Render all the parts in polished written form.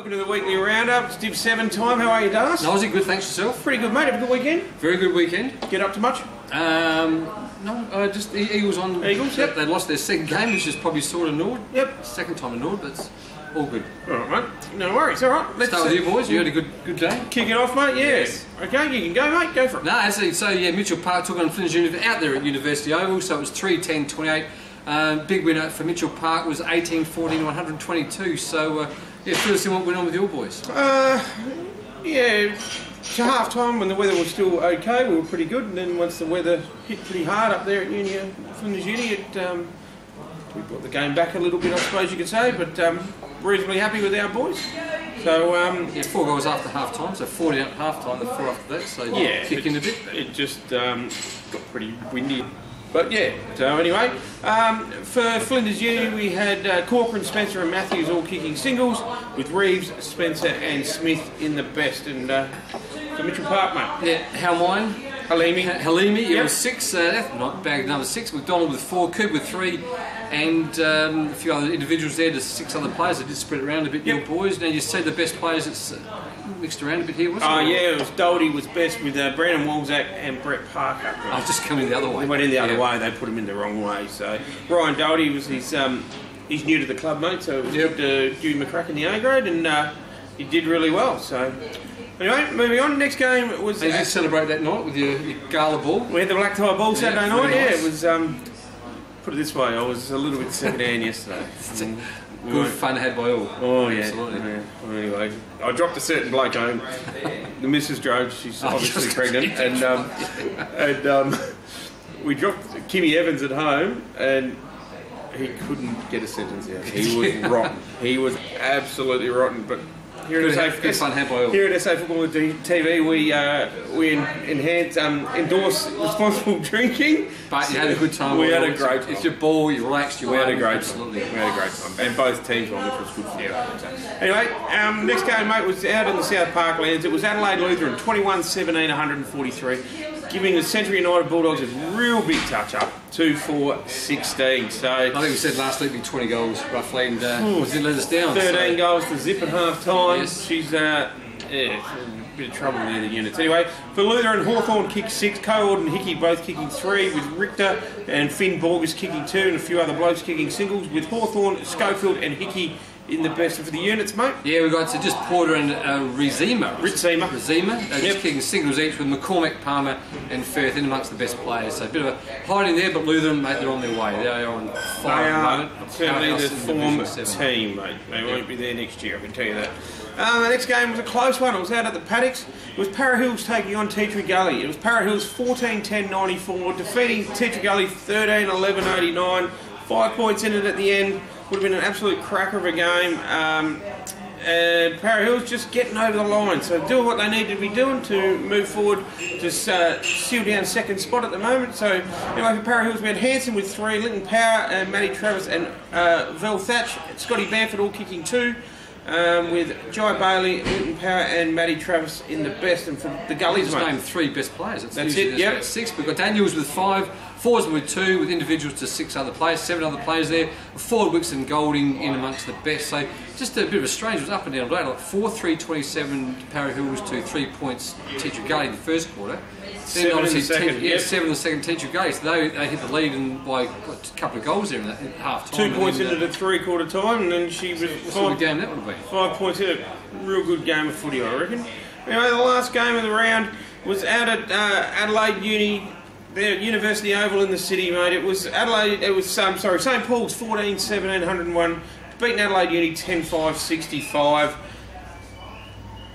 Welcome to the weekly roundup. It's Div 7 time. How are you, Darcy? No, was it good? Thanks yourself. Pretty good, mate. Have a good weekend. Very good weekend. Get up to much? No, just the Eagles on. Eagles, yep. They lost their second game, which is probably sort of annoyed. Yep. Second time annoyed, but it's all good. All right, mate. No worries. All right. Let's start with you, boys. You had a good day. Kick it off, mate. Yes. Okay, you can go, mate. Go for it. No, actually, so yeah, Mitchell Park took on Flinders University out there at University Oval, so it was 3-10-28. Big winner for Mitchell Park was 18-14-122. So yeah, fill us in what went on with your boys. Yeah. To half time, when the weather was still okay, we were pretty good, and then once the weather hit pretty hard up there at Flinders Uni, we brought the game back a little bit, I suppose you could say, but reasonably happy with our boys. So yeah, 4 goals after half time, so 40 at half time, the 4 after that, so yeah, kick in a bit. It just got pretty windy. But yeah, so anyway, for Flinders Uni we had Corcoran, Spencer and Matthews all kicking singles, with Reeves, Spencer and Smith in the best. And for Mitchell Park, mate. Yeah, how mine? Halimi, yep. It was 6, not bag number 6, McDonald with 4, Coop with 3, and a few other individuals there, just 6 other players that did spread it around a bit, yep. Your boys. Now you said the best players, it's mixed around a bit here, wasn't it? Oh yeah, it was Doherty was best with Brandon Walzak and Brett Parker. I was just coming the other way. He went in the other way, they put him in the wrong way. So Ryan Doherty was he's new to the club, mate, so it was good to give him a crack in the A grade, and he did really well. So anyway, moving on. Next game was. Did you celebrate that night with your gala ball? We had the black tie ball Saturday night. Nice. Yeah, it was. Put it this way, I was a little bit second-hand yesterday. Good fun had by all. Oh yeah. Absolutely. Yeah. Well, anyway, I dropped a certain bloke home. The missus drove. She's obviously pregnant, and we dropped Kimmy Evans at home, and he couldn't get a sentence out. He was rotten. He was absolutely rotten. But here Good fun had by all. Here at SA Football TV, we endorse responsible drinking. But you had a good time. We had a great time. It's your ball, you relaxed, We had a great absolutely. time. We had a great time. And both teams won, which was good for you. Anyway, next game, mate, was out in the South Parklands. It was Adelaide Lutheran, 21-17-143, giving the Central United Bulldogs a real big touch-up, 2-4-16. So I think we said last week we 20 goals roughly, and didn't let us down. 13 goals to zip at half-time. Yes. She's a bit of trouble near the units. Anyway, for Lutheran, Hawthorn kicked 6, Co-Ord and Hickey both kicking 3, with Richter and Finn Borges kicking 2, and a few other blokes kicking singles, with Hawthorn, Schofield and Hickey in the best for the units, mate. Yeah, we got to just Porter and Ritzema, Yep. just kicking singles each, with McCormack, Palmer and Firth in amongst the best players. So a bit of a hiding there, but Lutheran, mate, they're on their way. They are on fire at the moment. Certainly the form team, mate. They won't be there next year, I can tell you that. The next game was a close one. It was out at the Paddocks. It was Para Hills taking on Teatree Gully. It was Para Hills 14-10-94, defeating Teatree Gully 13-11-89. 5 points in it at the end. Would have been an absolute cracker of a game. And Para Hills just getting over the line, so doing what they need to be doing to move forward to seal down second spot at the moment. So anyway, for Para Hills we had Hanson with 3, Linton Power and Matty Travis and Vel Thatch, Scotty Bamford all kicking 2. With Jai Bailey, Linton Power and Matty Travis in the best, and for the Gullies, just mate. named 3 best players. That's it, yep. 6. We've got Daniels with 5, Forsman with 2, with individuals to 6 other players, 7 other players there. Ford, Wicks and Golding in amongst the best. So just a bit of a strange, it was up and down today, like 4-3-27 Para Hills to 3 points Teatree Gully in the first quarter. Then 7 in the second, yep. 7 in the second Teatree Gully. So they hit the lead and by a couple of goals there in that half time. 2 points into the 3/4 time, and then she was what sort of game that would have been? 5 points in a real good game of footy, I reckon. Anyway, the last game of the round was out at Adelaide Uni, the University Oval in the city, mate. It was St Paul's 14-17-101, beating Adelaide Uni 10-5-65.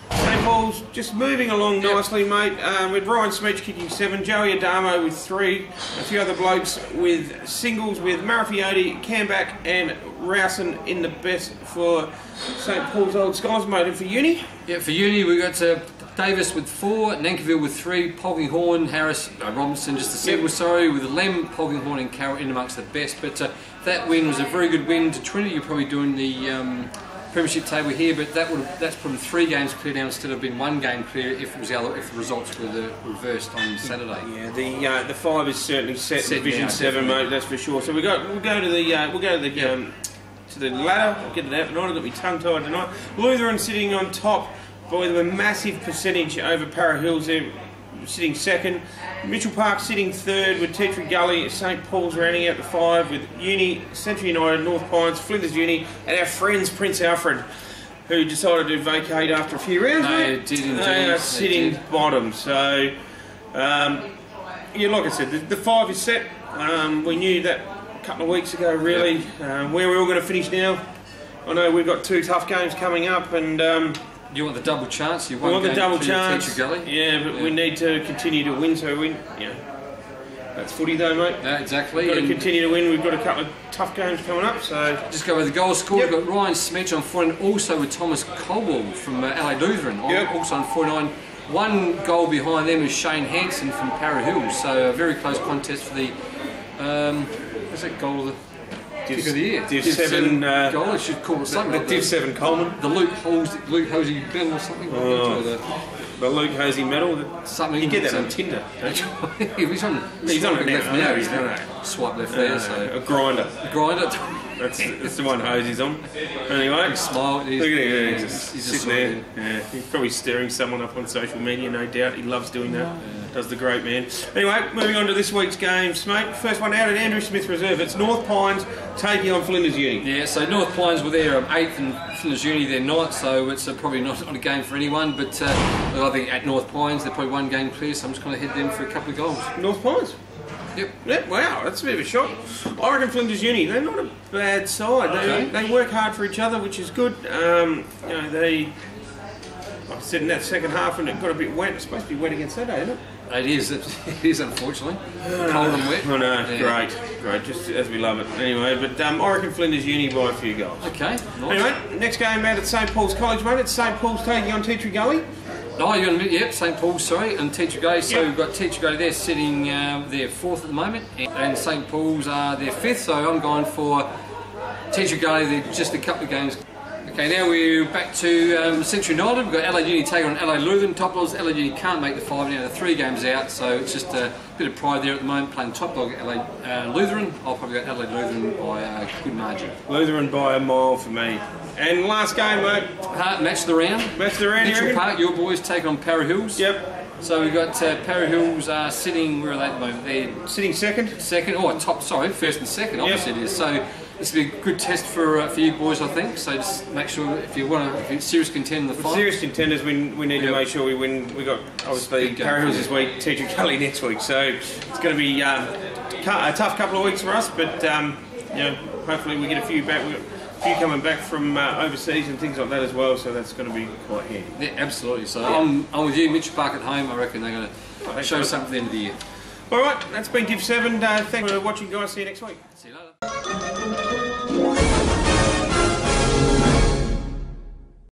St Paul's just moving along nicely, mate, with Ryan Smeech kicking 7, Joey Adamo with 3, a few other blokes with singles, with Marafiotti, Camback and Rowson in the best for St Paul's Old Skies, mate. And for Uni? Yeah, for Uni we got Davis with 4, Nankiville with 3, Polkinghorn, Harris, Robinson just a single, with Lem, Polkinghorn and Carroll in amongst the best. But that win was a very good win to Trinity. You're probably doing the premiership table here, but that's probably 3 games clear now instead of being 1 game clear if the results were reversed on Saturday. Yeah, the 5 is certainly set in Division now, 7, mate. That's for sure. So we'll go to the to the ladder. I'll get it out tonight. I've got my tongue tied tonight. Lutheran sitting on top by a massive percentage over Para Hills. They're sitting second. Mitchell Park sitting third with Tea Tree Gully. St Paul's rounding out the 5 with Uni, Central United, North Pines, Flinders Uni, and our friends Prince Alfred, who decided to vacate after a few rounds. They did indeed. They are sitting bottom. So, yeah, like I said, the 5 is set. We knew that a couple of weeks ago, really. Where we're all going to finish now. I know we've got 2 tough games coming up, and you want the double chance. You we want the double chance. Tea Tree Gully. Yeah, but we need to continue to win. So we, that's footy though, mate. Yeah, exactly. We've got to continue to win. We've got a couple of tough games coming up. So just go with the goals scored. We've got Ryan Smetch on 49, also with Thomas Colwell from LA Lutheran, also on 49. 1 goal behind them is Shane Hanson from Para Hills. So a very close contest for the what's that goal of the kick of the year? Div 7 goal. It should call it something. The Div 7 Coleman. The Luke Hosey medal or something. The Luke Hosey medal. Something. You get that on Tinder. He's on it left now. now. He's on swipe left there. So a grinder. That's the one Hosey's on. Anyway, smile. Look at him. He's just he's sitting there. Yeah, he's probably stirring someone up on social media, no doubt. He loves doing that. Does the great man. Anyway, moving on to this week's games, mate. First one out at Andrew Smith Reserve. It's North Pines taking on Flinders Uni. Yeah, so North Pines were there 8th and Flinders Uni they're 9th, so it's probably not a game for anyone. But I think at North Pines they're probably 1 game clear, so I'm just going to head them for a couple of goals. North Pines. Yep. Wow, that's a bit of a shock. I reckon Flinders Uni, they're not a bad side. They work hard for each other, which is good. They, like I said, in that second half, and it got a bit wet. It's supposed to be wet again Saturday, isn't it? It is unfortunately. Cold and wet. I know, great, just as we love it. Anyway, but I reckon Flinders Uni by a few goals. Okay, nice. Anyway, next game out at St Paul's College, mate. It's St Paul's taking on Tea Tree Gully. No, you're going to admit, St Paul's, sorry, and Tea Tree Gully. So we've got Tea Tree Gully there sitting there 4th at the moment, and St Paul's are there 5th, so I'm going for Tea Tree Gully. They're just a couple of games. Okay, now we're back to Central United. We've got LA Uni taking on LA Lutheran. Top dogs, LA Uni can't make the 5 now, they're 3 games out, so it's just a bit of pride there at the moment, playing top dog LA Lutheran. I'll probably go LA Lutheran by a good margin. Lutheran by a mile for me. And last game, mate. Match of the round. Match of the round, Mitchell Park, your boys taking on Para Hills. Yep. So we've got Para Hills sitting, where are they at the moment? They're sitting second. First and second, obviously it is. So this will be a good test for you boys, I think. So just make sure if you're serious contend in the final. Serious contenders, we need to make sure we win. We got obviously Para Hills this week, Tea Tree Gully next week. So it's going to be a tough couple of weeks for us, but hopefully we get a few back. We've got a few coming back from overseas and things like that as well. So that's going to be quite handy. Yeah, absolutely. So I'm with you, Mitchell Park at home. I reckon they're going to show something at the end of the year. All right, that's been Div 7. Thanks for watching, guys. See you next week. See you later.